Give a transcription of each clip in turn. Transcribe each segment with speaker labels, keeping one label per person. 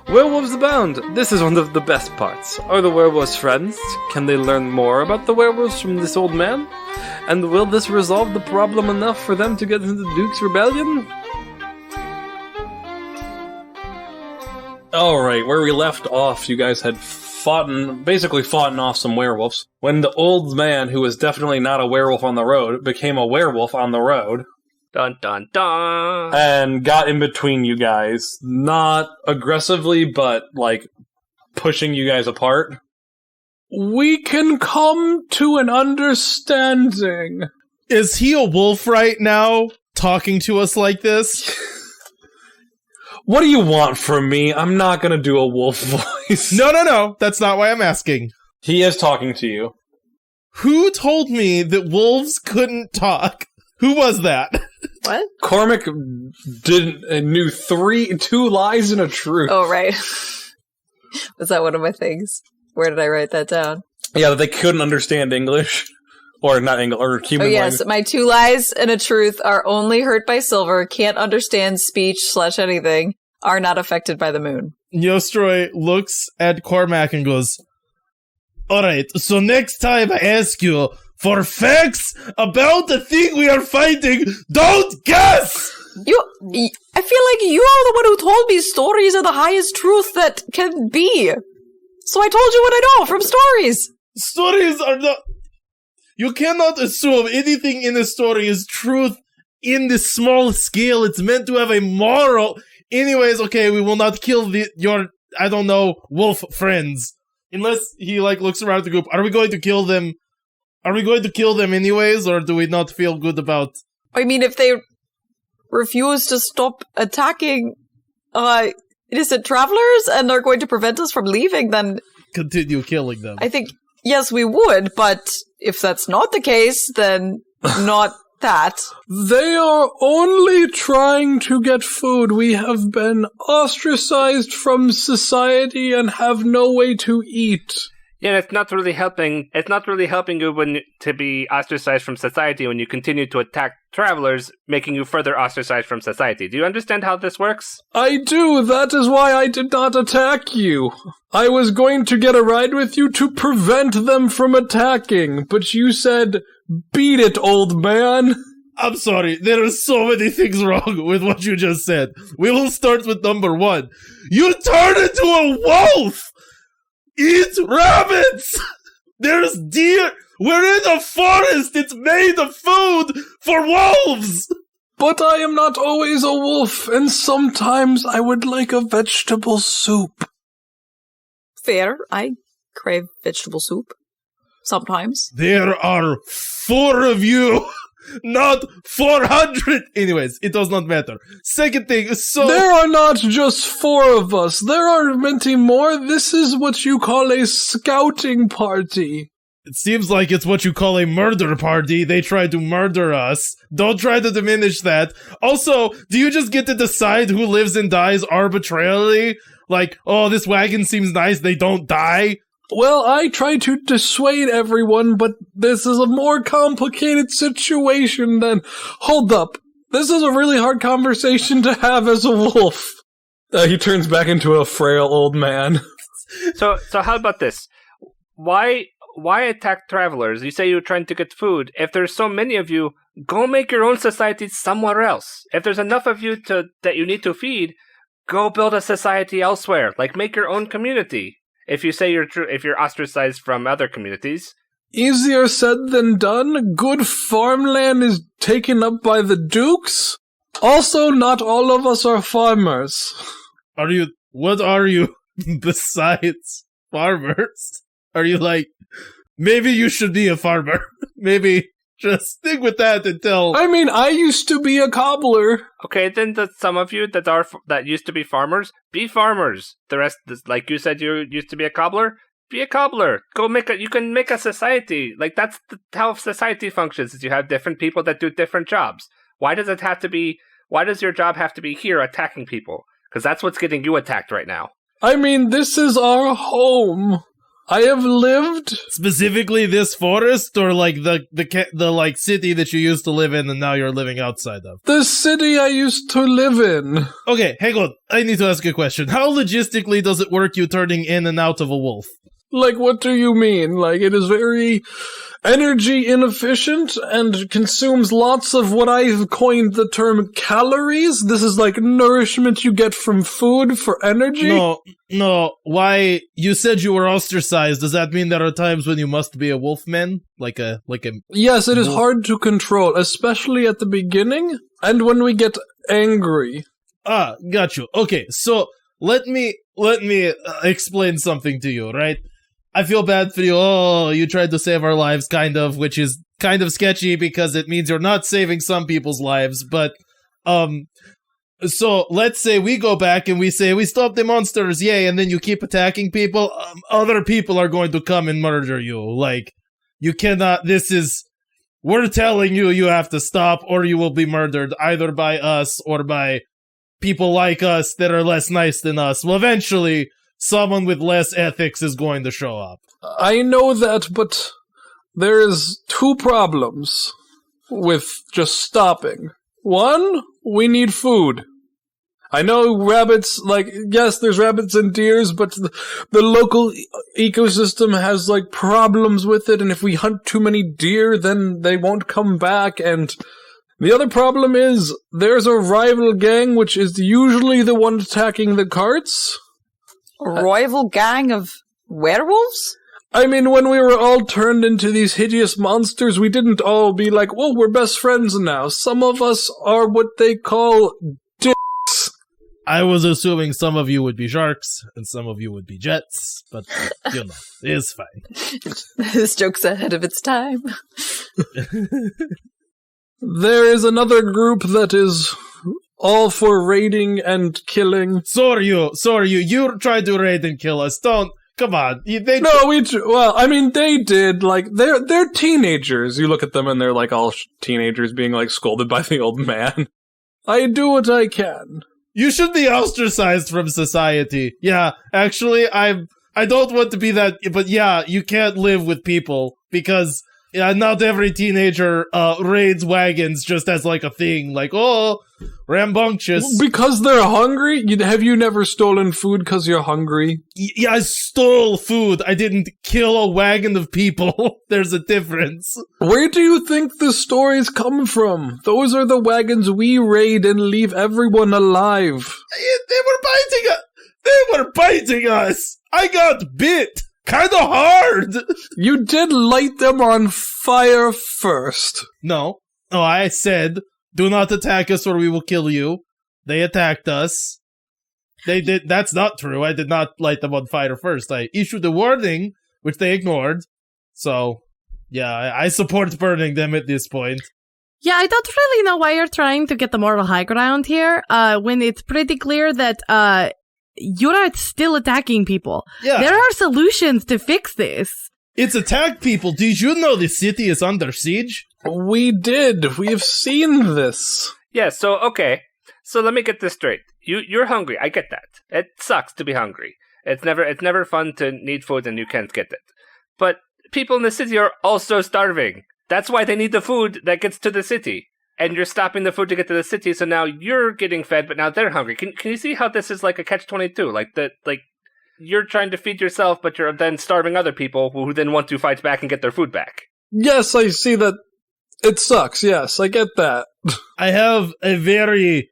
Speaker 1: Werewolves abound! This is one of the best parts. Are the werewolves friends? Can they learn more about the werewolves from this old man? And will this resolve the problem enough for them to get into the Duke's rebellion? Alright, where we left off, you guys had basically fought off some werewolves. When the old man, who was definitely not a werewolf on the road, became a werewolf on the road.
Speaker 2: Dun dun dun!
Speaker 1: And got in between you guys. Not aggressively, but, like, pushing you guys apart. We can come to an understanding.
Speaker 3: Is he a wolf right now, talking to us like this?
Speaker 1: What do you want from me? I'm not gonna do a wolf voice.
Speaker 3: No. That's not why I'm asking.
Speaker 1: He is talking to you.
Speaker 3: Who told me that wolves couldn't talk? Who was that?
Speaker 2: What?
Speaker 1: Cormac knew two lies and a truth.
Speaker 2: Oh, right. Was that one of my things? Where did I write that down?
Speaker 1: Yeah, that they couldn't understand English. Or not English, or human
Speaker 2: yes,
Speaker 1: language.
Speaker 2: My 2 lies and a truth are only hurt by silver, can't understand speech/anything, are not affected by the moon.
Speaker 3: Yostroy looks at Cormac and goes, alright, so next time I ask you for facts about the thing we are fighting, don't guess!
Speaker 2: I feel like you are the one who told me stories are the highest truth that can be. So I told you what I know from stories.
Speaker 3: Stories are not... You cannot assume anything in a story is truth in this small scale. It's meant to have a moral. Anyways, okay, we will not kill your, I don't know, wolf friends. Unless he, looks around the group. Are we going to kill them? Are we going to kill them anyways, or do we not feel good about...
Speaker 2: I mean, if they refuse to stop attacking innocent travelers and are going to prevent us from leaving, then...
Speaker 3: Continue killing them.
Speaker 2: I think... Yes, we would, but if that's not the case, then not that.
Speaker 1: They are only trying to get food. We have been ostracized from society and have no way to eat.
Speaker 4: Yeah, it's not really helping. It's not really helping you to be ostracized from society when you continue to attack travelers, making you further ostracized from society. Do you understand how this works?
Speaker 1: I do. That is why I did not attack you. I was going to get a ride with you to prevent them from attacking, but you said, beat it, old man.
Speaker 3: I'm sorry, there are so many things wrong with what you just said. We will start with number 1. You turned into a wolf! Eat rabbits! There's deer! We're in a forest! It's made of food for wolves!
Speaker 1: But I am not always a wolf, and sometimes I would like a vegetable soup.
Speaker 2: Fair. I crave vegetable soup. Sometimes.
Speaker 3: There are 4 of you! Not 400! Anyways, it does not matter. Second thing, so...
Speaker 1: There are not just 4 of us. There are many more. This is what you call a scouting party.
Speaker 3: It seems like it's what you call a murder party. They tried to murder us. Don't try to diminish that. Also, do you just get to decide who lives and dies arbitrarily? Like, oh, this wagon seems nice, they don't die?
Speaker 1: Well, I try to dissuade everyone, but this is a more complicated situation than... Hold up. This is a really hard conversation to have as a wolf. He turns back into a frail old man.
Speaker 4: So how about this? Why attack travelers? You say you're trying to get food. If there's so many of you, go make your own society somewhere else. If there's enough of you that you need to feed, go build a society elsewhere. Like, make your own community. If you say if you're ostracized from other communities.
Speaker 1: Easier said than done. Good farmland is taken up by the dukes. Also, not all of us are farmers.
Speaker 3: What are you besides farmers? Are you like, maybe you should be a farmer. Maybe just stick with that until...
Speaker 1: I mean, I used to be a cobbler.
Speaker 4: Okay, then some of you that used to be farmers, be farmers. The rest, like you said, you used to be a cobbler. Be a cobbler. You can make a society. Like, that's how society functions, is you have different people that do different jobs. Why does your job have to be here attacking people? Because that's what's getting you attacked right now.
Speaker 1: I mean, this is our home. I have lived
Speaker 3: Specifically this forest, or like the like city that you used to live in and now you're living outside of?
Speaker 1: the city I used to live in.
Speaker 3: Okay, hang on. I need to ask a question. How logistically does it work you turning in and out of a wolf?
Speaker 1: Like, what do you mean? Like, it is very energy inefficient and consumes lots of what I've coined the term calories. This is like nourishment you get from food for energy.
Speaker 3: No. Why? You said you were ostracized. Does that mean there are times when you must be a wolfman? Like a
Speaker 1: Yes, it is
Speaker 3: wolf?
Speaker 1: hard to control, especially at the beginning and when we get angry.
Speaker 3: Ah, got you. Okay, so let me explain something to you, right? I feel bad for you. Oh, you tried to save our lives, kind of, which is kind of sketchy because it means you're not saving some people's lives. But, so let's say we go back and we say we stopped the monsters, yay, and then you keep attacking people. Other people are going to come and murder you. Like, you cannot. We're telling you you have to stop, or you will be murdered either by us or by people like us that are less nice than us. Well, eventually, someone with less ethics is going to show up.
Speaker 1: I know that, but there is two problems with just stopping. One, we need food. I know rabbits, like, yes, there's rabbits and deers, but the local ecosystem has, like, problems with it, and if we hunt too many deer, then they won't come back, and the other problem is there's a rival gang, which is usually the one attacking the carts.
Speaker 2: A rival gang of werewolves?
Speaker 1: I mean, when we were all turned into these hideous monsters, we didn't all be like, well, we're best friends now. Some of us are what they call dicks.
Speaker 3: I was assuming some of you would be sharks and some of you would be jets, but, you know, it's fine.
Speaker 2: This joke's ahead of its time.
Speaker 1: There is another group that is all for raiding and killing.
Speaker 3: So are you. You tried to raid and kill us. Come on.
Speaker 1: They did. Like, they're teenagers. You look at them and they're like all teenagers being like scolded by the old man. I do what I can.
Speaker 3: You should be ostracized from society. Yeah, actually, I don't want to be that, but yeah, you can't live with people because not every teenager raids wagons just as like a thing. Like, oh, rambunctious.
Speaker 1: Because they're hungry? Have you never stolen food because you're hungry?
Speaker 3: Yeah, I stole food. I didn't kill a wagon of people. There's a difference.
Speaker 1: Where do you think the stories come from? Those are the wagons we raid and leave everyone alive.
Speaker 3: They were biting us. I got bit. Kind of hard.
Speaker 1: You did light them on fire first.
Speaker 3: No, I said, do not attack us or we will kill you. They attacked us. They did. That's not true. I did not light them on fire first. I issued a warning, which they ignored. So, yeah, I support burning them at this point.
Speaker 5: Yeah, I don't really know why you're trying to get the moral high ground here, when it's pretty clear that, you're not still attacking people.
Speaker 3: Yeah.
Speaker 5: There are solutions to fix this.
Speaker 3: It's attack people. Did you know the city is under siege?
Speaker 1: We did. We have seen this.
Speaker 4: Yeah, so, okay. So let me get this straight. You're hungry. I get that. It sucks to be hungry. It's never fun to need food and you can't get it. But people in the city are also starving. That's why they need the food that gets to the city. And you're stopping the food to get to the city, so now you're getting fed, but now they're hungry. Can you see how this is like a catch-22? Like you're trying to feed yourself, but you're then starving other people who then want to fight back and get their food back.
Speaker 1: Yes, I see that. It sucks. Yes, I get that.
Speaker 3: I have a very...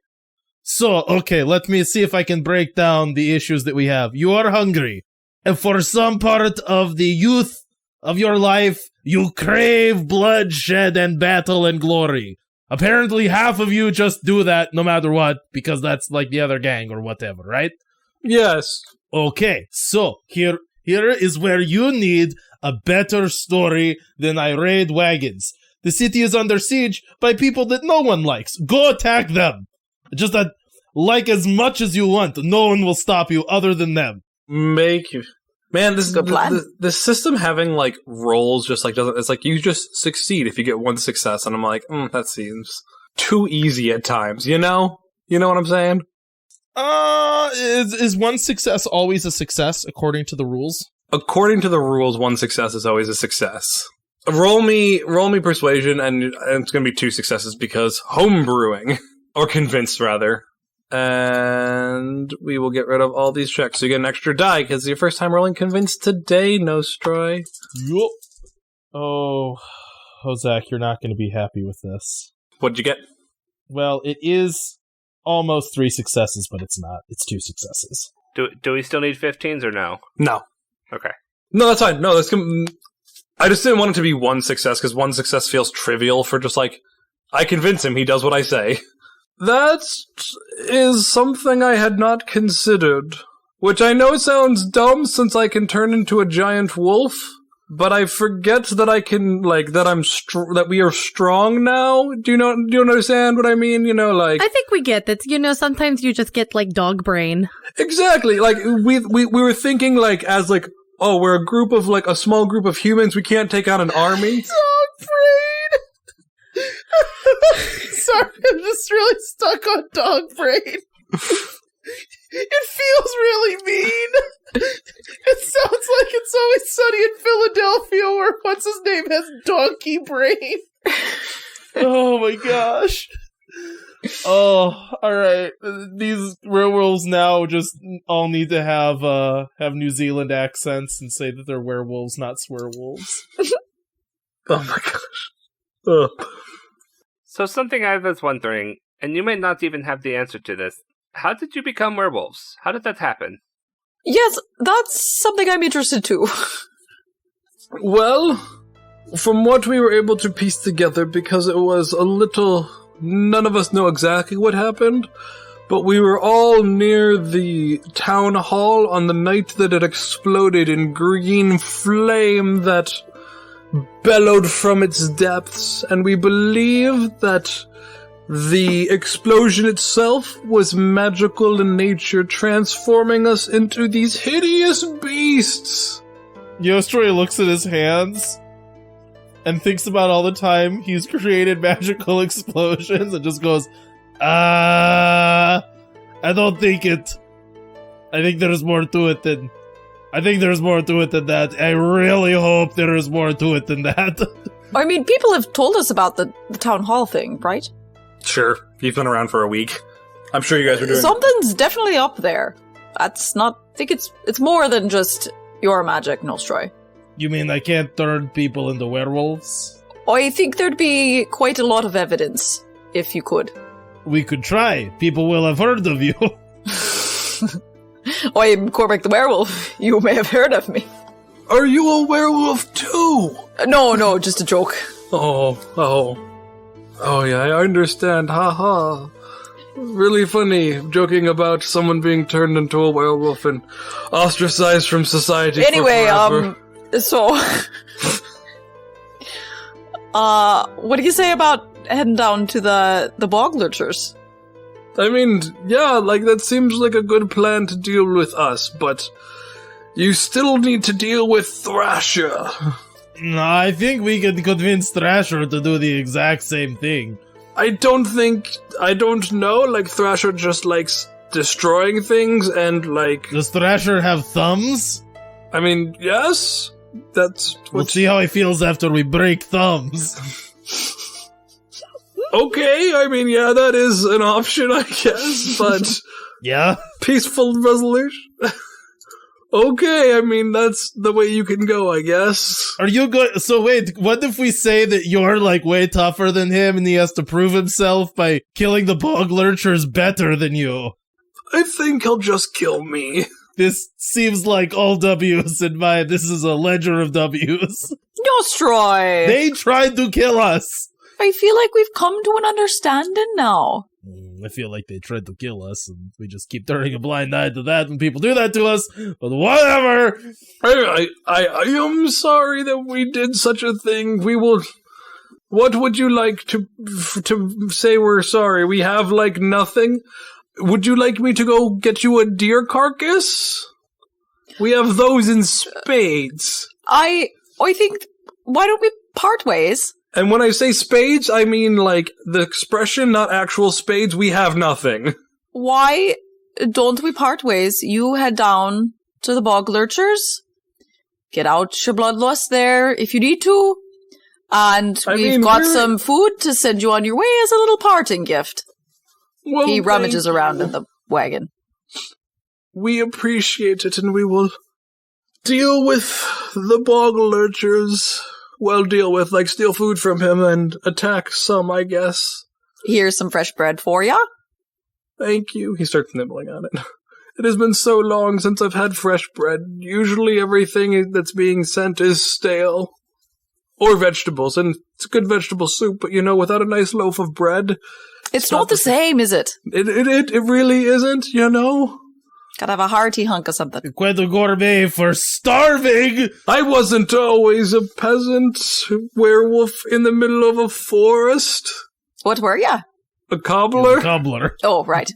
Speaker 3: So, okay, let me see if I can break down the issues that we have. You are hungry. And for some part of the youth of your life, you crave bloodshed and battle and glory. Apparently half of you just do that no matter what, because that's like the other gang or whatever, right?
Speaker 1: Yes.
Speaker 3: Okay, so here is where you need a better story than I raid wagons. The city is under siege by people that no one likes. Go attack them. Just like as much as you want. No one will stop you other than them.
Speaker 1: Make you... Man, this is
Speaker 2: Good plan.
Speaker 1: The system having, like, roles just, like, doesn't... It's like, you just succeed if you get one success, and I'm like, that seems too easy at times, you know? You know what I'm saying?
Speaker 3: Is one success always a success, according to the rules?
Speaker 1: according to the rules, one success is always a success. Roll me persuasion, and it's going to be 2 successes because homebrewing, or convinced rather. And we will get rid of all these checks. So you get an extra die because it's your first time rolling convinced today, Nostroy.
Speaker 3: Yup. Oh, Zach, you're not going to be happy with this.
Speaker 1: What'd you get?
Speaker 3: Well, it is almost 3 successes, but it's not. It's 2 successes.
Speaker 4: Do we still need 15s or no?
Speaker 1: No.
Speaker 4: Okay.
Speaker 1: No, that's fine. No, I just didn't want it to be 1 success, because 1 success feels trivial for just like, I convince him, he does what I say. That is something I had not considered. Which I know sounds dumb, since I can turn into a giant wolf, but I forget that I can, like, that we are strong now. Do you understand what I mean? You know, like...
Speaker 5: I think we get that. You know, sometimes you just get, like, dog brain.
Speaker 1: Exactly. Like, we were thinking, like, as, like, oh, we're a group of, like, a small group of humans, we can't take on an army.
Speaker 3: Dog brain! Sorry, I'm just really stuck on dog brain. It feels really mean. It sounds like It's Always Sunny in Philadelphia, where what's his name has donkey brain. Oh my gosh. Oh, alright. These werewolves now just all need to have New Zealand accents and say that they're werewolves, not swearwolves.
Speaker 1: Oh my gosh. Ugh.
Speaker 4: So something I was wondering, and you may not even have the answer to this, how did you become werewolves? How did that happen?
Speaker 2: Yes, that's something I'm interested too.
Speaker 1: Well, from what we were able to piece together, because it was a little... None of us know exactly what happened, but we were all near the town hall on the night that it exploded in green flame that bellowed from its depths, and we believe that the explosion itself was magical in nature, transforming us into these hideous beasts.
Speaker 3: Nostroy looks at his hands and thinks about all the time he's created magical explosions and just goes, I don't think it. I think there's more to it than that. I really hope there is more to it than that.
Speaker 2: I mean, people have told us about the town hall thing, right?
Speaker 1: Sure, you've been around for a week. I'm sure you guys are doing...
Speaker 2: Something's definitely up there. That's not... I think it's more than just your magic, Nostroy.
Speaker 3: You mean I can't turn people into werewolves?
Speaker 2: I think there'd be quite a lot of evidence, if you could.
Speaker 3: We could try. People will have heard of you.
Speaker 2: I'm Cormac the werewolf. You may have heard of me.
Speaker 1: Are you a werewolf too?
Speaker 2: No, just a joke.
Speaker 1: Oh yeah, I understand. Ha. Really funny, joking about someone being turned into a werewolf and ostracized from society.
Speaker 2: Anyway,
Speaker 1: for forever.
Speaker 2: So, what do you say about heading down to the bog lurchers?
Speaker 1: I mean, yeah, like that seems like a good plan to deal with us, but you still need to deal with Thrasher.
Speaker 3: No, I think we can convince Thrasher to do the exact same thing.
Speaker 1: I don't know, like Thrasher just likes destroying things and like...
Speaker 3: Does Thrasher have thumbs?
Speaker 1: I mean, yes, that's...
Speaker 3: We'll see how he feels after we break thumbs.
Speaker 1: Okay, I mean, yeah, that is an option, I guess, but...
Speaker 3: Yeah?
Speaker 1: Peaceful resolution? Okay, I mean, that's the way you can go, I guess.
Speaker 3: Are you good? So wait, what if we say that you're, like, way tougher than him and he has to prove himself by killing the bog lurchers better than you?
Speaker 1: I think he'll just kill me.
Speaker 3: This seems like all W's in my... This is a ledger of W's.
Speaker 2: Nostroy!
Speaker 3: They tried to kill us!
Speaker 2: I feel like we've come to an understanding now.
Speaker 3: I feel like they tried to kill us, and we just keep turning a blind eye to that when people do that to us, but whatever!
Speaker 1: I am sorry that we did such a thing. We will... What would you like to say we're sorry? We have, like, nothing? Would you like me to go get you a deer carcass? We have those in spades.
Speaker 2: I think... Why don't we part ways?
Speaker 1: And when I say spades, I mean, like, the expression, not actual spades. We have nothing.
Speaker 2: Why don't we part ways? You head down to the bog lurchers. get out your bloodlust there if you need to. And we've got some food to send you on your way as a little parting gift.
Speaker 1: Well,
Speaker 2: he rummages around in the wagon.
Speaker 1: We appreciate it, and we will deal with the bog lurchers. Well, deal with, like, steal food from him and attack some, I guess.
Speaker 2: Here's some fresh bread for ya.
Speaker 1: Thank you. He starts nibbling on it. It has been so long since I've had fresh bread. Usually everything that's being sent is stale. Or vegetables, and it's good vegetable soup, but, without a nice loaf of bread...
Speaker 2: It's not the same, is it?
Speaker 1: It really isn't,
Speaker 2: Gotta have a hearty hunk of something.
Speaker 3: Cuento gourmet for starving!
Speaker 1: I wasn't always a peasant werewolf in the middle of a forest.
Speaker 2: What were ya?
Speaker 1: A cobbler?
Speaker 3: A cobbler.
Speaker 2: Oh, right.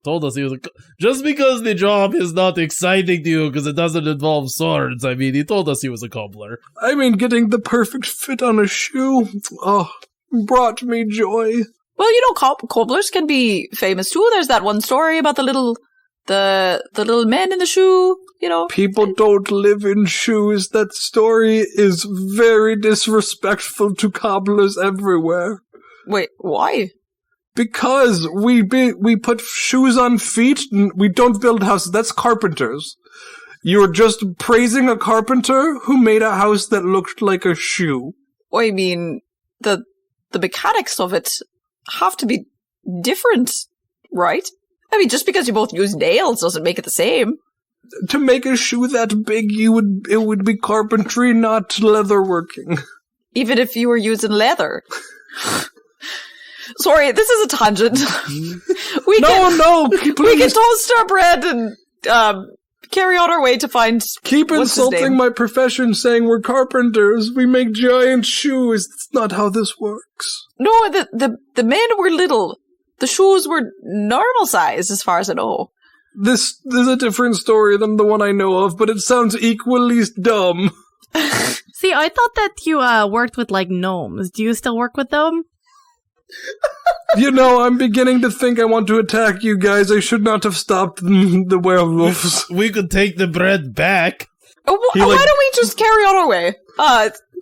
Speaker 3: Told us he was just because the job is not exciting to you because it doesn't involve swords. I mean, he told us he was a cobbler.
Speaker 1: I mean, getting the perfect fit on a shoe, brought me joy.
Speaker 2: Well, cobblers can be famous too. There's that one story about the little men in the shoe,
Speaker 1: People don't live in shoes. That story is very disrespectful to cobblers everywhere.
Speaker 2: Wait, why?
Speaker 1: Because we put shoes on feet, and we don't build houses. That's carpenters. You're just praising a carpenter who made a house that looked like a shoe.
Speaker 2: I mean, the mechanics of it have to be different, right? I mean, just because you both use nails doesn't make it the same.
Speaker 1: To make a shoe that big, it would be carpentry, not leatherworking.
Speaker 2: Even if you were using leather. Sorry, this is a tangent. We can toast our bread and carry on our way to find.
Speaker 1: Keep insulting my profession, saying we're carpenters. We make giant shoes. That's not how this works.
Speaker 2: No, the men were little. The shoes were normal size, as far as I know.
Speaker 1: This is a different story than the one I know of, but it sounds equally dumb.
Speaker 5: See, I thought that you worked with, gnomes. Do you still work with them?
Speaker 1: I'm beginning to think I want to attack you guys. I should not have stopped the werewolves.
Speaker 3: We could take the bread back.
Speaker 2: Why don't we just carry on our way?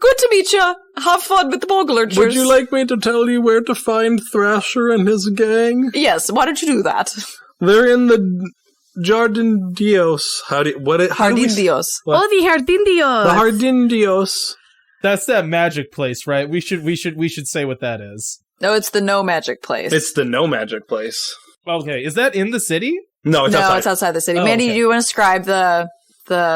Speaker 2: Good to meet you. Have fun with the bogglers.
Speaker 1: Would you like me to tell you where to find Thrasher and his gang?
Speaker 2: Yes, why don't you do that?
Speaker 1: They're in the Jardindios.
Speaker 2: Jardindios.
Speaker 5: Oh, the Jardindios.
Speaker 1: The Jardindios.
Speaker 3: That's that magic place, right? We should say what that is.
Speaker 2: No, it's the no magic place.
Speaker 1: It's the no magic place.
Speaker 3: Okay, is that in the city?
Speaker 1: No, it's outside.
Speaker 2: It's outside the city.
Speaker 3: Oh,
Speaker 2: Mandy,
Speaker 3: okay.
Speaker 2: do you want to describe the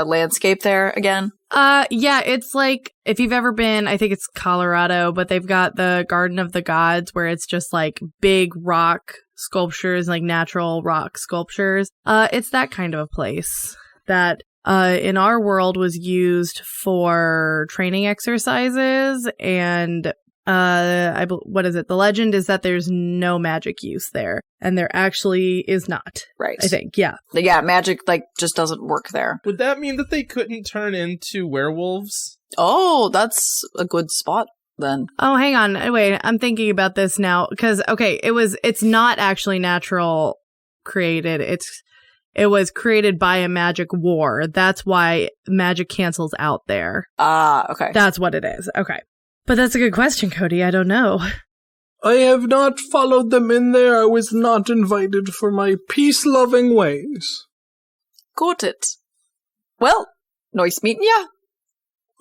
Speaker 2: landscape there again?
Speaker 5: Yeah, it's like, if you've ever been, I think it's Colorado, but they've got the Garden of the Gods where it's just big rock sculptures, natural rock sculptures. It's that kind of a place that in our world was used for training exercises, and what is it? The legend is that there's no magic use there, and there actually is not.
Speaker 2: Right.
Speaker 5: I think, yeah.
Speaker 2: Yeah, magic, just doesn't work there.
Speaker 3: Would that mean that they couldn't turn into werewolves?
Speaker 2: Oh, that's a good spot, then.
Speaker 5: Oh, hang on. Wait, I'm thinking about this now, because, okay, it's not actually natural created. It was created by a magic war. That's why magic cancels out there.
Speaker 2: Okay.
Speaker 5: That's what it is. Okay. But that's a good question, Cody. I don't know.
Speaker 1: I have not followed them in there. I was not invited for my peace-loving ways.
Speaker 2: Got it. Well, nice meeting ya.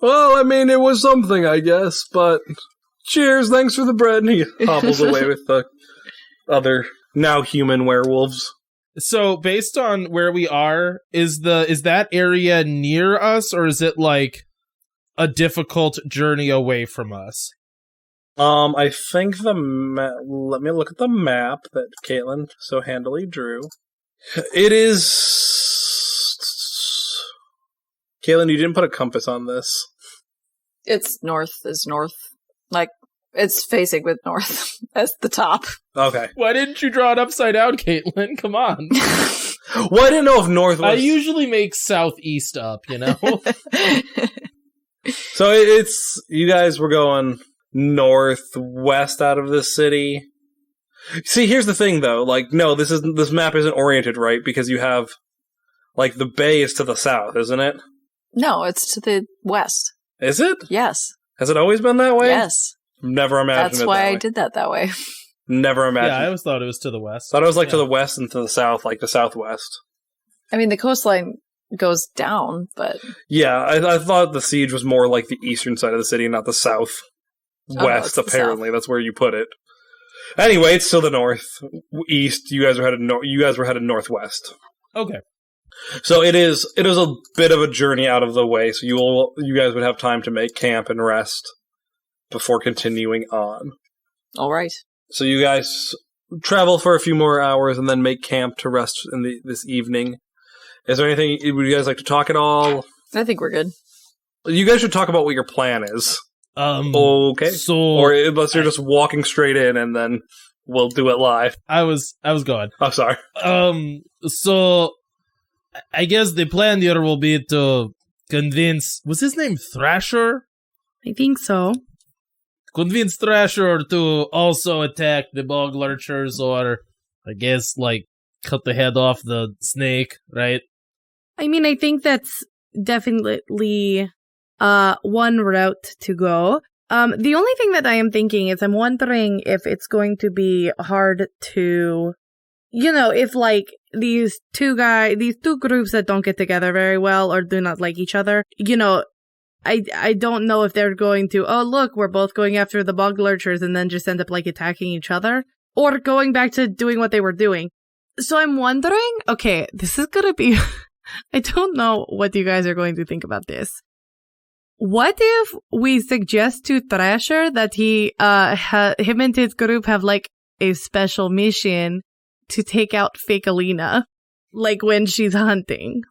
Speaker 1: Well, I mean, it was something, I guess, but cheers, thanks for the bread. And he hobbles away with the other, now human werewolves.
Speaker 3: So, based on where we are, is that area near us, or is it a difficult journey away from us?
Speaker 1: I think let me look at the map that Caitlin so handily drew. It is... Caitlin, you didn't put a compass on this.
Speaker 2: It's north is north. It's facing with north as the top.
Speaker 1: Okay.
Speaker 3: Why didn't you draw it upside down, Caitlin? Come on.
Speaker 1: Well, I didn't know if north was...
Speaker 3: I usually make southeast up,
Speaker 1: So it's... You guys were going northwest out of the city. See, here's the thing, though. No, this map isn't oriented right, because you have... the bay is to the south, isn't it?
Speaker 2: No, it's to the west.
Speaker 1: Is it?
Speaker 2: Yes.
Speaker 1: Has it always been that way?
Speaker 2: Yes.
Speaker 1: Never imagined
Speaker 2: That's
Speaker 1: it
Speaker 2: why
Speaker 1: that
Speaker 2: I
Speaker 1: way.
Speaker 2: did that way.
Speaker 1: Never imagined.
Speaker 3: Yeah, I always thought it was to the west.
Speaker 1: Thought it was like to the west and to the south, like the southwest.
Speaker 2: I mean, the coastline goes down, but...
Speaker 1: Yeah, I thought the siege was more like the eastern side of the city, not the south. West,
Speaker 2: it's the
Speaker 1: apparently. That's where you put it. Anyway, it's to the north. East, you guys were headed northwest.
Speaker 3: Okay.
Speaker 1: So it is a bit of a journey out of the way, so you guys would have time to make camp and rest before continuing on.
Speaker 2: All right.
Speaker 1: So you guys travel for a few more hours and then make camp to rest in this evening. Is there anything, would you guys like to talk at all?
Speaker 2: I think we're good.
Speaker 1: You guys should talk about what your plan is. Okay.
Speaker 3: So,
Speaker 1: or unless you're just walking straight in and then we'll do it live.
Speaker 3: I was going.
Speaker 1: I'm sorry.
Speaker 3: So I guess the plan here will be to convince, was his name Thrasher?
Speaker 5: I think so.
Speaker 3: Convince Thrasher to also attack the bog lurchers, or I guess like cut the head off the snake, right?
Speaker 5: I mean, I think that's definitely one route to go. The only thing that I am thinking is I'm wondering if it's going to be hard to, if like these two groups that don't get together very well or do not like each other, I don't know if they're going to, oh, look, we're both going after the bog lurchers and then just end up like attacking each other, or going back to doing what they were doing. So I'm wondering, okay, this is going to be, I don't know what you guys are going to think about this. What if we suggest to Thrasher that him and his group have like a special mission to take out Fake Alina, like when she's hunting?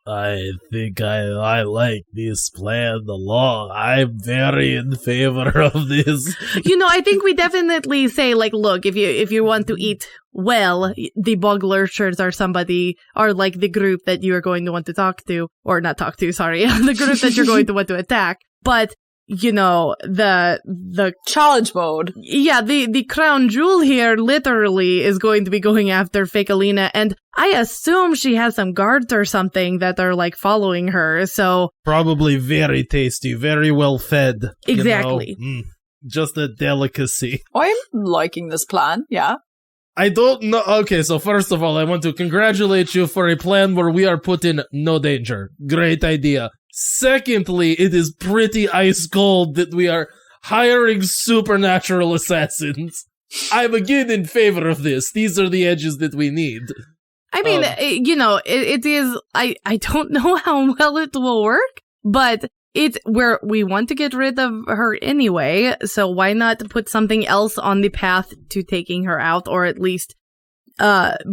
Speaker 3: I think I like this plan a lot. I'm very in favor of this.
Speaker 5: I think we definitely say, like, look, if you want to eat well, the bog lurchers are like the group that you are going to want to talk to, or not talk to, sorry, the group that you're going to want to attack. But, the
Speaker 2: challenge mode.
Speaker 5: Yeah, the crown jewel here literally is going to be going after Fake Alina, and I assume she has some guards or something that are like following her, so
Speaker 3: probably very tasty, very well fed.
Speaker 5: Exactly.
Speaker 3: Just a delicacy.
Speaker 2: I'm liking this plan, yeah.
Speaker 3: I don't know. Okay, so first of all, I want to congratulate you for a plan where we are put in no danger. Great idea. Secondly, it is pretty ice cold that we are hiring supernatural assassins. I'm again in favor of this. These are the edges that we need.
Speaker 5: I mean, it is, I don't know how well it will work, but we want to get rid of her anyway, so why not put something else on the path to taking her out, or at least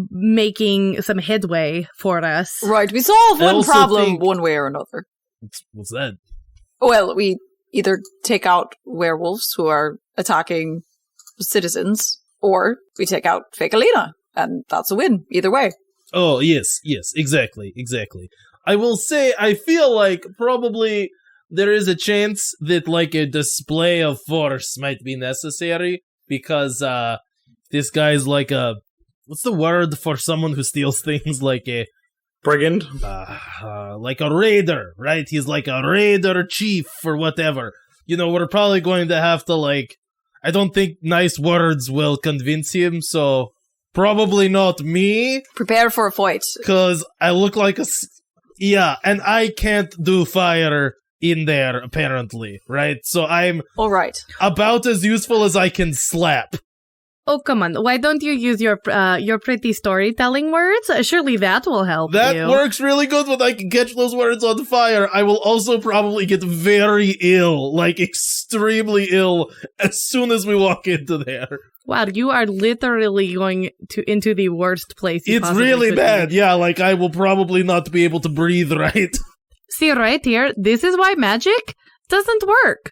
Speaker 5: making some headway for us.
Speaker 2: Right, we solve one problem one way or another.
Speaker 3: What's that?
Speaker 2: Well, we either take out werewolves who are attacking citizens, or we take out Fake Alina, and that's a win, either way.
Speaker 3: Oh, yes, exactly. I will say, I feel like probably there is a chance that like a display of force might be necessary, because this guy's like a, what's the word for someone who steals things, like a
Speaker 1: brigand?
Speaker 3: Like a raider, right? He's like a raider chief or whatever. We're probably going to have to like, I don't think nice words will convince him, so probably not me.
Speaker 2: Prepare for a fight.
Speaker 3: Because I look like a, yeah, and I can't do fire in there, apparently, right? So I'm
Speaker 2: all right,
Speaker 3: about as useful as I can slap.
Speaker 5: Oh, come on. Why don't you use your pretty storytelling words? Surely that will help you.
Speaker 3: That works really good when I can catch those words on fire. I will also probably get very ill, like extremely ill, as soon as we walk into there.
Speaker 5: Wow, you are literally going into the worst place.
Speaker 3: It's really bad. Yeah, like I will probably not be able to breathe right.
Speaker 5: See, right here, this is why magic doesn't work.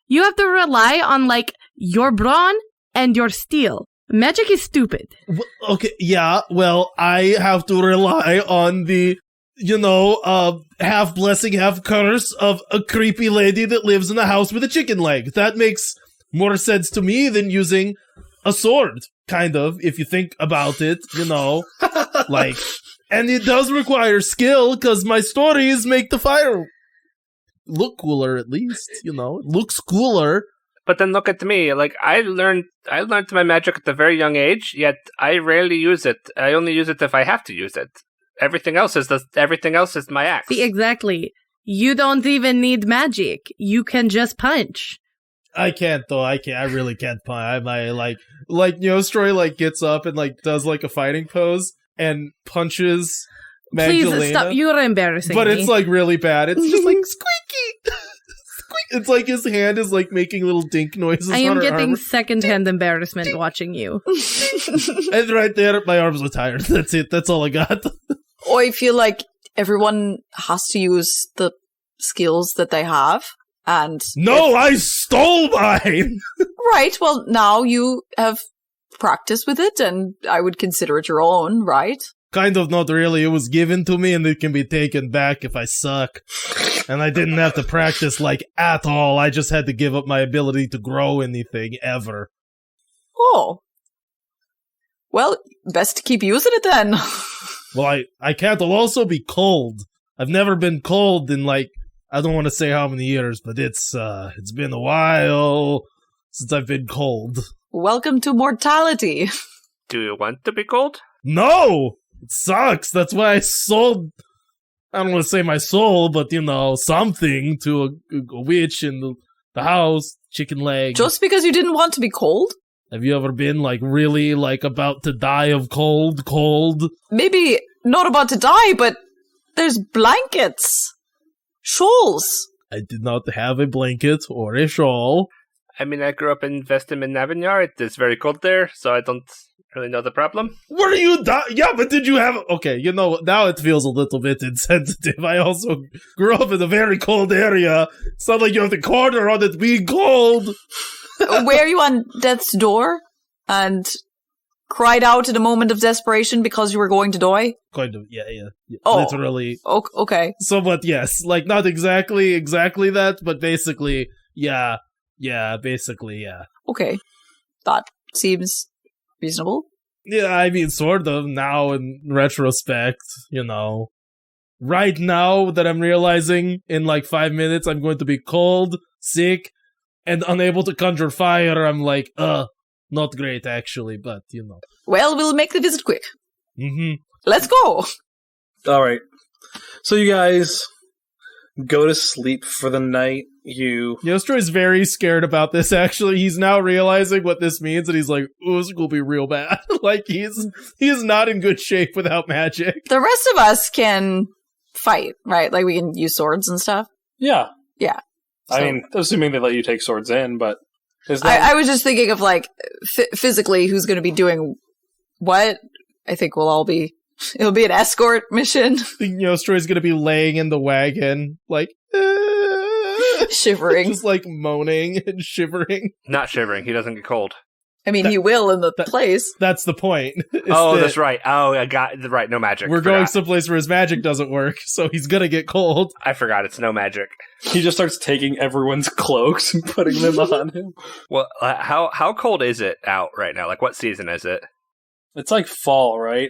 Speaker 5: You have to rely on, like, your brawn and your steel. Magic is stupid.
Speaker 3: Okay, yeah, well, I have to rely on the, half blessing, half curse of a creepy lady that lives in a house with a chicken leg. That makes more sense to me than using a sword, kind of, if you think about it, like, and it does require skill, because my stories make the fire look cooler at least. It looks cooler.
Speaker 4: But then look at me. Like, I learned my magic at a very young age, yet I rarely use it. I only use it if I have to use it. Everything else is my axe.
Speaker 5: See, exactly. You don't even need magic. You can just punch.
Speaker 3: I can't though. I really can't punch. Stroy like gets up and like does like a fighting pose and punches Magdalena.
Speaker 5: Please stop. You're embarrassing
Speaker 3: But
Speaker 5: me.
Speaker 3: it's like really bad. It's just like squeaky. It's like his hand is like making little dink noises.
Speaker 5: I am
Speaker 3: on her
Speaker 5: getting
Speaker 3: arm.
Speaker 5: secondhand embarrassment watching you.
Speaker 3: And right there, my arms are tired. That's it. That's all I got.
Speaker 2: I feel like everyone has to use the skills that they have. And
Speaker 3: No, I stole mine!
Speaker 2: right, well, now you have practice with it, and I would consider it your own, right?
Speaker 3: Kind of, not really. It was given to me, and it can be taken back if I suck. And I didn't have to practice, like, at all. I just had to give up my ability to grow anything, ever.
Speaker 2: Oh. Well, best to keep using it then.
Speaker 3: Well, I can't. I'll also be cold. I've never been cold in, like, I don't want to say how many years, but it's been a while since I've been cold.
Speaker 2: Welcome to mortality.
Speaker 4: Do you want to be cold?
Speaker 3: No! It sucks. That's why I sold, I don't want to say my soul, but, something to a witch in the house, chicken leg.
Speaker 2: Just because you didn't want to be cold?
Speaker 3: Have you ever been, like, really, like, about to die of cold?
Speaker 2: Maybe not about to die, but there's blankets. Shawls.
Speaker 3: I did not have a blanket or a shawl.
Speaker 4: I mean, I grew up in Vestman Avignard. It's very cold there, so I don't really know the problem.
Speaker 3: Were you yeah, but did you have... Okay, now it feels a little bit insensitive. I also grew up in a very cold area. It's not like you have to corner on it being cold.
Speaker 2: Were you on death's door and cried out in a moment of desperation because you were going to die?
Speaker 3: Kind of, yeah.
Speaker 2: Oh.
Speaker 3: Literally.
Speaker 2: Okay.
Speaker 3: Somewhat, yes. Like, not exactly that, but basically, yeah. Yeah, basically, yeah.
Speaker 2: Okay. That seems reasonable.
Speaker 3: Yeah, I mean, sort of, now in retrospect, Right now that I'm realizing in like 5 minutes I'm going to be cold, sick, and unable to conjure fire, I'm like, not great actually, but,
Speaker 2: Well, we'll make the visit quick.
Speaker 3: Mm-hmm.
Speaker 2: Let's go!
Speaker 1: Alright. So you guys go to sleep for the night.
Speaker 3: Yostro's very scared about this, actually. He's now realizing what this means, and he's like, ooh, this will be real bad. Like, he is not in good shape without magic.
Speaker 2: The rest of us can fight, right? Like, we can use swords and stuff.
Speaker 1: Yeah.
Speaker 2: Yeah.
Speaker 1: I mean, assuming they let you take swords in, but...
Speaker 2: I was just thinking of, like, physically who's going to be doing what. I think it'll be an escort mission.
Speaker 3: I think Yostro's gonna be laying in the wagon, like,
Speaker 2: shivering.
Speaker 3: Just, like, moaning and shivering.
Speaker 4: Not shivering. He doesn't get cold.
Speaker 2: I mean, he will in the place.
Speaker 3: That's the point.
Speaker 4: That's right. Oh, I got right. No magic.
Speaker 3: We're going someplace where his magic doesn't work, so he's gonna get cold.
Speaker 4: I forgot. It's no magic.
Speaker 1: He just starts taking everyone's cloaks and putting them on him.
Speaker 4: Well, how cold is it out right now? Like, what season is it?
Speaker 1: It's like fall, right?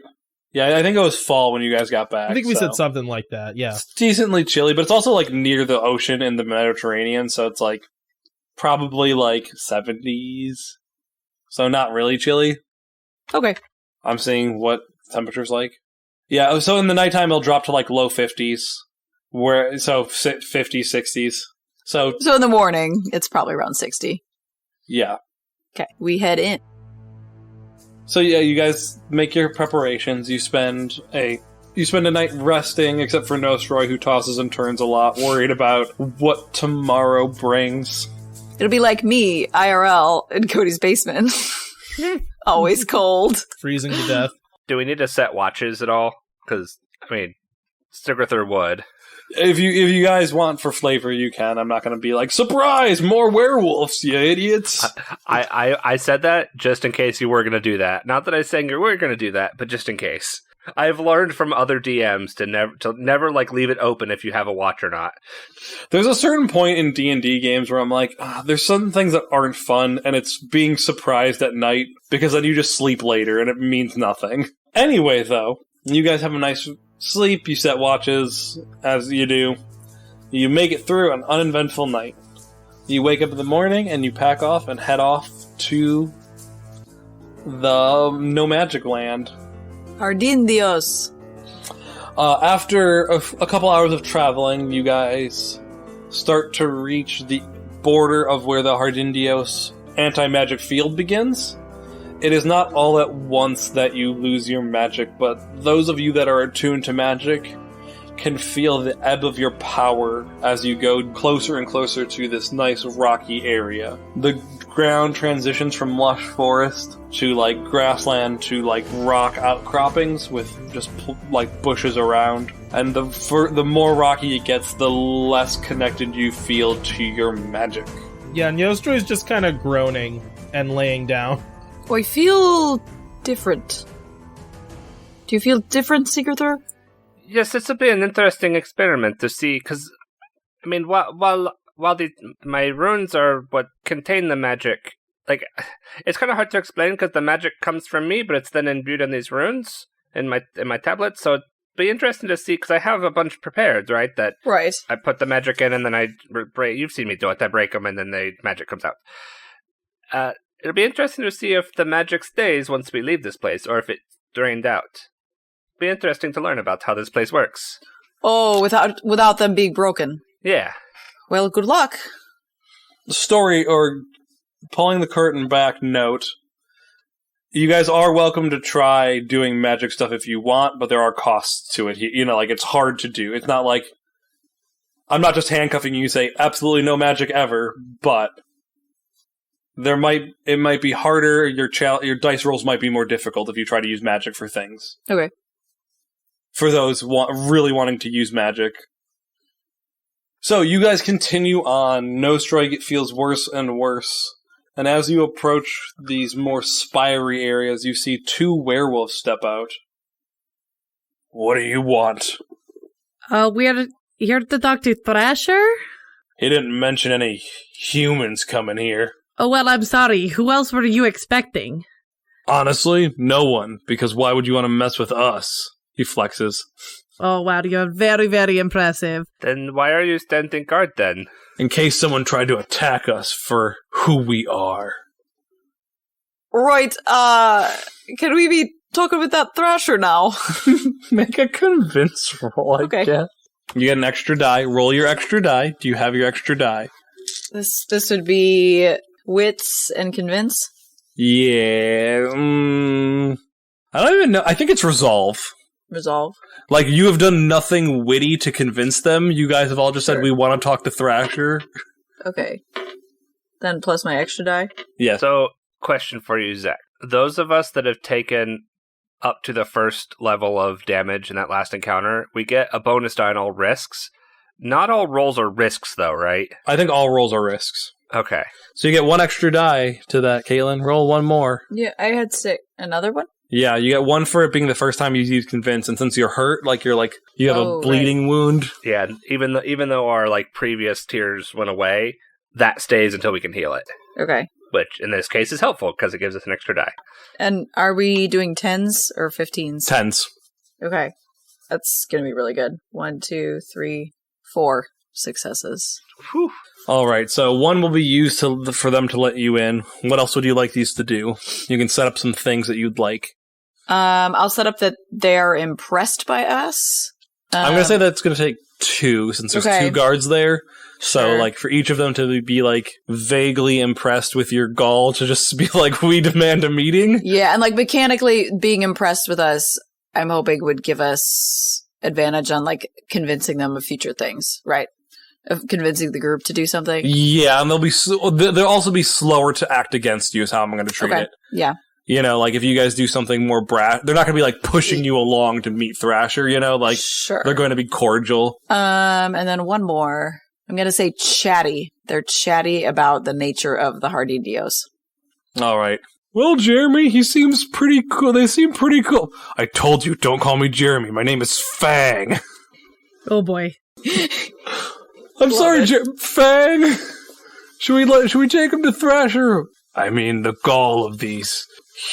Speaker 1: Yeah, I think it was fall when you guys got back.
Speaker 3: I think we said something like that, yeah.
Speaker 1: It's decently chilly, but it's also like near the ocean in the Mediterranean, so it's like probably like 70s. So not really chilly.
Speaker 2: Okay.
Speaker 1: I'm seeing what temperature's like. Yeah, so in the nighttime it'll drop to like low 50s. So 50s, 60s. So
Speaker 2: in the morning, it's probably around 60.
Speaker 1: Yeah.
Speaker 2: Okay, we head in.
Speaker 1: So yeah, you guys make your preparations. You spend a night resting, except for Nostroy, who tosses and turns a lot, worried about what tomorrow brings.
Speaker 2: It'll be like me, IRL, in Cody's basement. Always cold.
Speaker 3: Freezing to death.
Speaker 4: Do we need to set watches at all? Because, I mean, Stigrather would.
Speaker 1: If you guys want for flavor, you can. I'm not going to be like, surprise, more werewolves, you idiots.
Speaker 4: I said that just in case you were going to do that. Not that I was saying you were going to do that, but just in case. I've learned from other DMs to never like leave it open if you have a watch or not.
Speaker 1: There's a certain point in D&D games where I'm like, there's some things that aren't fun, and it's being surprised at night because then you just sleep later and it means nothing. Anyway, though, you guys have a nice sleep. You set watches as you do. You make it through an uneventful night. You wake up in the morning and you pack off and head off to the No Magic Land.
Speaker 2: Hardindios.
Speaker 1: After a couple hours of traveling, you guys start to reach the border of where the Hardindios anti-magic field begins. It is not all at once that you lose your magic, but those of you that are attuned to magic can feel the ebb of your power as you go closer and closer to this nice rocky area. The ground transitions from lush forest to like grassland to like rock outcroppings with just like bushes around. And the more rocky it gets, the less connected you feel to your magic.
Speaker 3: Yeah, Nyostra is just kind of groaning and laying down.
Speaker 2: I feel different. Do you feel different, Sigurdur?
Speaker 4: Yes, this will be an interesting experiment to see, because, I mean, while my runes are what contain the magic, like, it's kind of hard to explain because the magic comes from me, but it's then imbued in these runes in my tablet, so it'd be interesting to see, because I have a bunch prepared, right? That
Speaker 2: Right.
Speaker 4: I put the magic in, and then I break. You've seen me do it. I break them, and then the magic comes out. It'll be interesting to see if the magic stays once we leave this place, or if it's drained out. Be interesting to learn about how this place works.
Speaker 2: Oh, without them being broken.
Speaker 4: Yeah.
Speaker 2: Well, good luck.
Speaker 1: Story, or pulling the curtain back, note. You guys are welcome to try doing magic stuff if you want, but there are costs to it. You know, like, it's hard to do. It's not like... I'm not just handcuffing you, say, absolutely no magic ever, but... It might be harder, your dice rolls might be more difficult if you try to use magic for things.
Speaker 2: Okay.
Speaker 1: For those really wanting to use magic. So, you guys continue on. No Strike, it feels worse and worse. And as you approach these more spiry areas, you see 2 werewolves step out. What do you want?
Speaker 5: We're here to talk to Thrasher?
Speaker 1: He didn't mention any humans coming here.
Speaker 5: Oh, well, I'm sorry. Who else were you expecting?
Speaker 1: Honestly, no one, because why would you want to mess with us? He flexes.
Speaker 5: Oh, wow, you're very, very impressive.
Speaker 4: Then why are you standing guard then?
Speaker 1: In case someone tried to attack us for who we are.
Speaker 2: Right, can we be talking with that Thrasher now?
Speaker 1: Make a convince roll, I guess. You get an extra die. Roll your extra die. Do you have your extra die?
Speaker 2: This would be wits and convince?
Speaker 1: Yeah. I don't even know. I think it's resolve.
Speaker 2: Resolve.
Speaker 1: Like, you have done nothing witty to convince them. You guys have all just said, we want to talk to Thrasher.
Speaker 2: Okay. Then plus my extra die?
Speaker 1: Yes.
Speaker 4: So, question for you, Zach. Those of us that have taken up to the first level of damage in that last encounter, we get a bonus die on all risks. Not all rolls are risks, though, right?
Speaker 1: I think all rolls are risks.
Speaker 4: Okay.
Speaker 1: So you get 1 extra die to that, Caitlin. Roll 1 more.
Speaker 2: Yeah, I had 6. Another one?
Speaker 1: Yeah, you get 1 for it being the first time you use convince, and since you're hurt, you have a bleeding wound.
Speaker 4: Yeah, even though our previous tiers went away, that stays until we can heal it.
Speaker 2: Okay.
Speaker 4: Which in this case is helpful because it gives us an extra die.
Speaker 2: And are we doing 10s or 15s?
Speaker 1: 10s.
Speaker 2: Okay. That's gonna be really good. 1, 2, 3, 4 successes.
Speaker 4: Whew.
Speaker 1: Alright, so 1 will be used for them to let you in. What else would you like these to do? You can set up some things that you'd like.
Speaker 2: I'll set up that they're impressed by us.
Speaker 1: I'm going to say that's going to take 2, since there's 2 guards there. So,
Speaker 2: Sure.
Speaker 1: for each of them to be, vaguely impressed with your gall, to just be we demand a meeting.
Speaker 2: Yeah, and, mechanically being impressed with us, I'm hoping would give us advantage on, convincing them of future things, right? Of convincing the group to do something.
Speaker 1: Yeah, and they'll also be slower to act against you, is how I'm going to treat it.
Speaker 2: Yeah.
Speaker 1: You know, if you guys do something more brash, they're not going to be, pushing you along to meet Thrasher, you know?
Speaker 2: Sure.
Speaker 1: They're going to be cordial.
Speaker 2: And then 1 more. I'm going to say chatty. They're chatty about the nature of the Hardindios.
Speaker 1: All right. Well, Jeremy, he seems pretty cool. They seem pretty cool. I told you, don't call me Jeremy. My name is Fang.
Speaker 5: Oh, boy.
Speaker 1: I'm sorry, Fang. Should we take him to Thrasher? I mean, the gall of these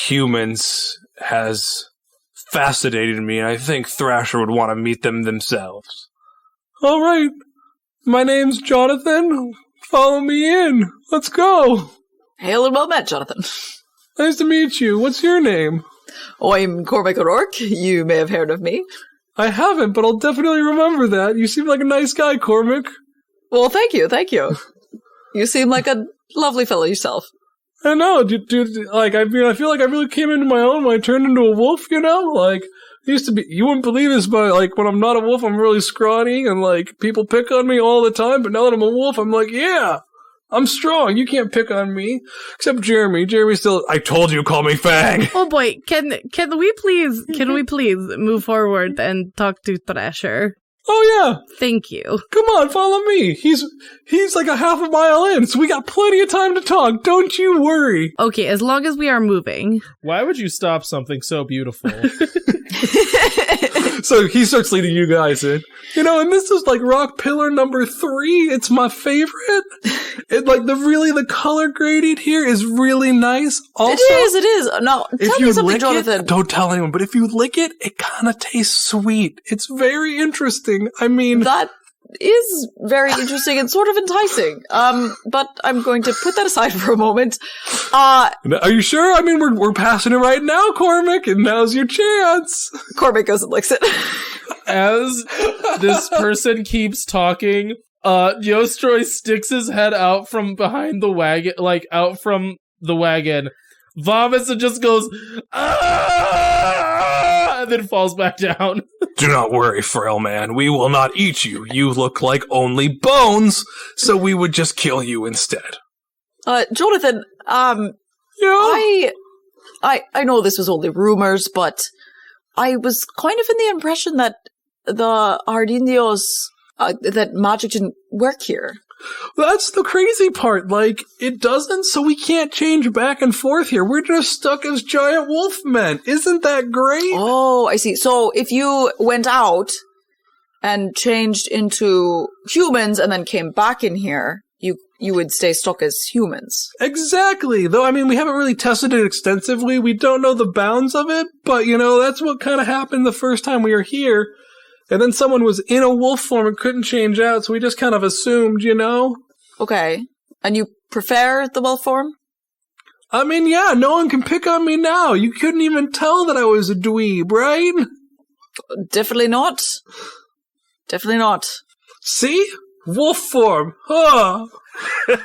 Speaker 1: humans has fascinated me, and I think Thrasher would want to meet them themselves. All right. My name's Jonathan. Follow me in. Let's go.
Speaker 2: Hail and well met, Jonathan.
Speaker 1: Nice to meet you. What's your name?
Speaker 2: Oh, I'm Cormac O'Rourke. You may have heard of me.
Speaker 1: I haven't, but I'll definitely remember that. You seem like a nice guy, Cormac.
Speaker 2: Well, thank you. You seem like a lovely fellow yourself.
Speaker 1: I know, dude, like, I feel like I really came into my own when I turned into a wolf, you know? Like, I used to be, you wouldn't believe this, but, like, when I'm not a wolf, I'm really scrawny, and, like, people pick on me all the time, but now that I'm a wolf, I'm like, yeah, I'm strong, you can't pick on me. Except Jeremy. Jeremy still, I told you, call me Fang!
Speaker 5: Oh boy, can we please move forward and talk to Thrasher?
Speaker 1: Oh yeah!
Speaker 5: Thank you.
Speaker 1: Come on, follow me. He's like a half a mile in, so we got plenty of time to talk. Don't you worry.
Speaker 5: Okay, as long as we are moving.
Speaker 3: Why would you stop something so beautiful?
Speaker 1: So he starts leading you guys in. You know, and this is like rock pillar number 3. It's my favorite. The color gradient here is really nice. Also,
Speaker 2: It is. No, tell me something, Jonathan.
Speaker 1: Don't tell anyone, but if you lick it, it kind of tastes sweet. It's very interesting. I mean,
Speaker 2: That is very interesting and sort of enticing. But I'm going to put that aside for a moment.
Speaker 1: are you sure? I mean, we're passing it right now, Cormac, and now's your chance.
Speaker 2: Cormac goes and licks it.
Speaker 3: As this person keeps talking, Yostroy sticks his head out from behind the wagon, out from the wagon, vomits and just goes, ah! And then falls back down.
Speaker 1: Do not worry, frail man. We will not eat you. You look like only bones, so we would just kill you instead.
Speaker 2: Jonathan,
Speaker 1: Yeah?
Speaker 2: I know this was only rumors, but I was kind of in the impression that the Ardinos, that magic didn't work here.
Speaker 1: That's the crazy part. Like, it doesn't, so we can't change back and forth here. We're just stuck as giant wolf men. Isn't that great?
Speaker 2: Oh, I see. So if you went out and changed into humans and then came back in here, you would stay stuck as humans.
Speaker 1: Exactly. Though, I mean, we haven't really tested it extensively. We don't know the bounds of it, but, you know, that's what kind of happened the first time we were here. And then someone was in a wolf form and couldn't change out, so we just kind of assumed, you know?
Speaker 2: Okay. And you prefer the wolf form?
Speaker 1: I mean, yeah, no one can pick on me now. You couldn't even tell that I was a dweeb, right?
Speaker 2: Definitely not. Definitely not.
Speaker 1: See? Wolf form. Huh.
Speaker 2: Is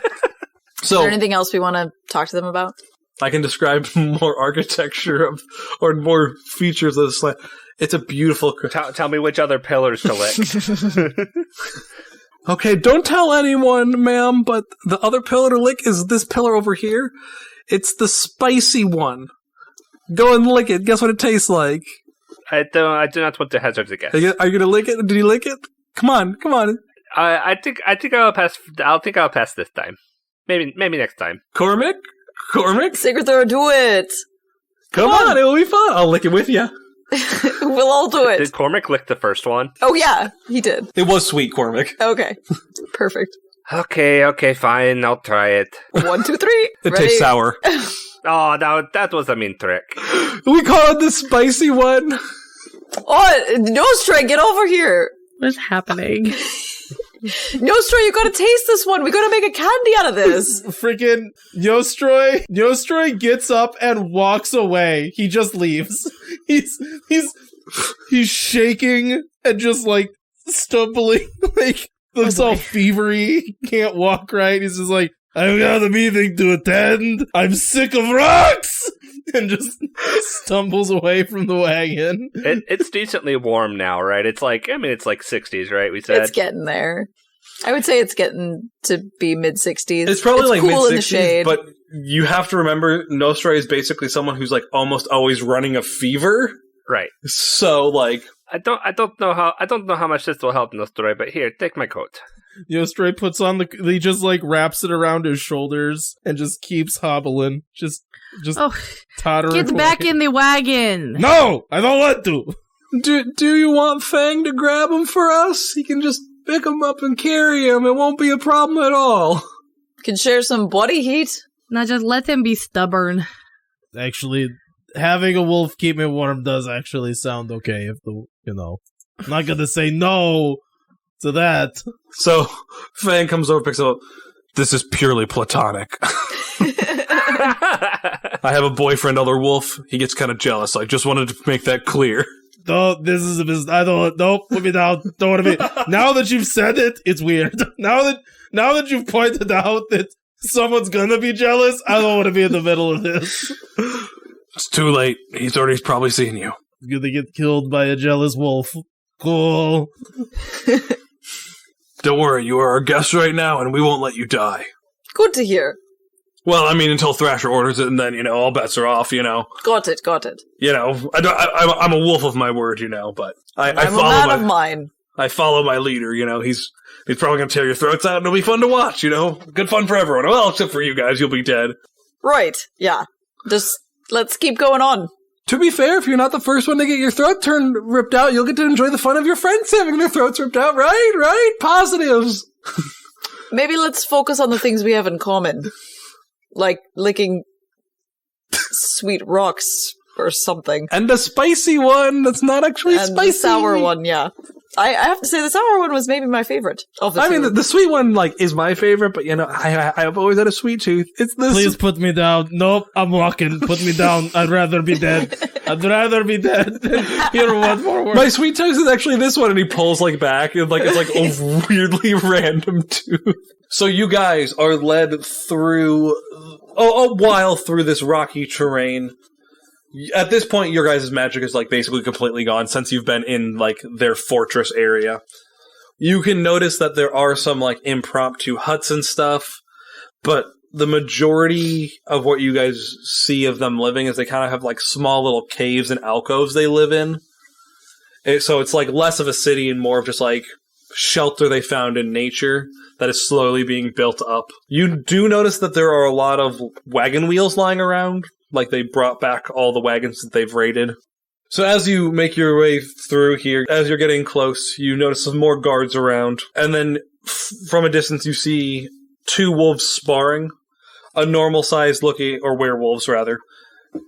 Speaker 1: So,
Speaker 2: there anything else we want to talk to them about?
Speaker 1: I can describe more architecture or more features of this land. It's a beautiful...
Speaker 4: Tell me which other pillars to lick.
Speaker 1: Okay, don't tell anyone, ma'am, but the other pillar to lick is this pillar over here. It's the spicy one. Go and lick it. Guess what it tastes like?
Speaker 4: I do not want to hazard a guess.
Speaker 1: Are you gonna lick it? Did you lick it? Come on.
Speaker 4: I think I'll pass. I'll pass this time. Maybe next time.
Speaker 1: Cormac?
Speaker 2: Sigurdur, do it!
Speaker 1: Come on, it'll be fun. I'll lick it with you.
Speaker 2: We'll all do it.
Speaker 4: Did Cormac lick the first one?
Speaker 2: Oh yeah, he did.
Speaker 1: It was sweet, Cormac.
Speaker 2: Okay. Perfect.
Speaker 4: Okay, fine. I'll try it.
Speaker 2: 1, 2, 3.
Speaker 1: It
Speaker 2: Ready?
Speaker 1: tastes sour.
Speaker 4: Oh, that was a mean trick.
Speaker 1: We call it the spicy one.
Speaker 2: Oh, Nostra, get over here!
Speaker 5: What's happening?
Speaker 2: Nostra, you gotta taste this one. We gotta make a candy out of this.
Speaker 3: Freaking Yostroy gets up and walks away. He just leaves. He's shaking and just like stumbling, like looks all fevery, can't walk right. He's just like, I've got a meeting to attend. I'm sick of rocks, and just stumbles away from the wagon.
Speaker 4: It's decently warm now, right? It's like 60s, right? We said
Speaker 2: It's getting there. I would say it's getting to be mid-60s.
Speaker 1: It's probably like
Speaker 2: cool in the
Speaker 1: mid-60s,
Speaker 2: shade.
Speaker 1: but you have to remember Nostra is basically someone who's like almost always running a fever.
Speaker 4: right.
Speaker 1: So like
Speaker 4: I don't know how much this will help Nostroy, but here, take my coat.
Speaker 3: Yostroy puts on he just like wraps it around his shoulders and just keeps hobbling, just tottering.
Speaker 5: Get back in the wagon.
Speaker 3: No, I don't want to.
Speaker 1: Do you want Fang to grab him for us? He can just pick him up and carry him. It won't be a problem at all.
Speaker 2: Can share some body heat.
Speaker 5: Now just let him be stubborn.
Speaker 3: Actually, having a wolf keep me warm does actually sound okay. I'm not gonna say no to that.
Speaker 1: So Fang comes over, picks him up. This is purely platonic. I have a boyfriend, other wolf. He gets kind of jealous. I just wanted to make that clear.
Speaker 3: No, this is a business. I don't. Nope. Put me down. Don't want to be. Now that you've said it, it's weird. Now that you've pointed out that someone's gonna be jealous, I don't want to be in the middle of this.
Speaker 1: It's too late. He's probably seen you.
Speaker 3: You're gonna get killed by a jealous wolf. Cool.
Speaker 1: Don't worry. You are our guest right now, and we won't let you die.
Speaker 2: Good to hear.
Speaker 1: Well, I mean, until Thrasher orders it, and then, all bets are off,
Speaker 2: Got it.
Speaker 1: I'm a wolf of my word, but I
Speaker 2: I'm
Speaker 1: follow
Speaker 2: a man of mine.
Speaker 1: I follow my leader, he's probably going to tear your throats out, and it'll be fun to watch, Good fun for everyone. Well, except for you guys, you'll be dead.
Speaker 2: Right, yeah. Just, let's keep going on.
Speaker 1: To be fair, if you're not the first one to get your throat ripped out, you'll get to enjoy the fun of your friends having their throats ripped out, right? Right? Positives.
Speaker 2: Maybe let's focus on the things we have in common. Like licking sweet rocks or something.
Speaker 1: And a spicy one that's not actually
Speaker 2: and
Speaker 1: spicy.
Speaker 2: The sour one, yeah. I have to say the sour one was maybe my favorite of the two.
Speaker 1: I mean, the sweet one, is my favorite, but, I've always had a sweet tooth. It's this.
Speaker 3: Please put me down. Nope, I'm walking. Put me down. I'd rather be dead. I'd rather be dead than hear one more word.
Speaker 1: My sweet tooth is actually this one, and he pulls, back, and, it's, a weirdly random tooth. So you guys are led through a while through this rocky terrain. At this point, your guys' magic is basically completely gone since you've been in their fortress area. You can notice that there are some impromptu huts and stuff, but the majority of what you guys see of them living is they kind of have small little caves and alcoves they live in. So it's less of a city and more of just shelter they found in nature that is slowly being built up. You do notice that there are a lot of wagon wheels lying around. They brought back all the wagons that they've raided. So as you make your way through here, as you're getting close, you notice some more guards around. And then from a distance, you see two wolves sparring. A normal-sized looking, or werewolves, rather.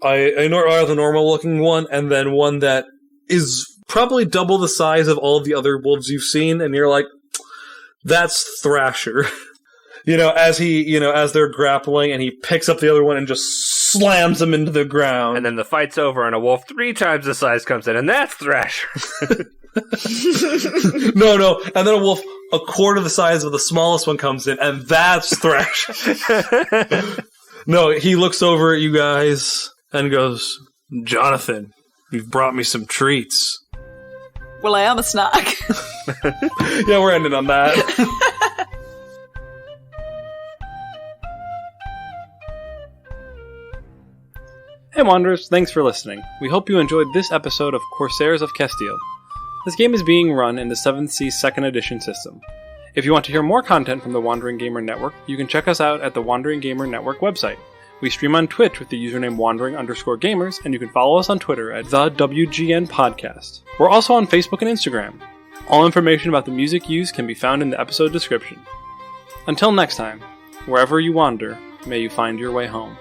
Speaker 1: A normal-looking one, and then one that is probably double the size of all of the other wolves you've seen. And you're like, that's Thrasher. As they're grappling, and he picks up the other one and just slams him into the ground.
Speaker 4: And then the fight's over, and a wolf 3 times the size comes in, and that's Thrasher.
Speaker 1: No. And then a wolf a quarter the size of the smallest one comes in, and that's Thrasher. No, he looks over at you guys and goes, Jonathan, you've brought me some treats.
Speaker 2: Well, I am a snack.
Speaker 1: Yeah, we're ending on that.
Speaker 6: Hey Wanderers, thanks for listening. We hope you enjoyed this episode of Corsairs of Castille. This game is being run in the 7th Sea 2nd Edition system. If you want to hear more content from the Wandering Gamer Network, you can check us out at the Wandering Gamer Network website. We stream on Twitch with the username Wandering_Gamers, and you can follow us on Twitter at the WGN Podcast. We're also on Facebook and Instagram. All information about the music used can be found in the episode description. Until next time, wherever you wander, may you find your way home.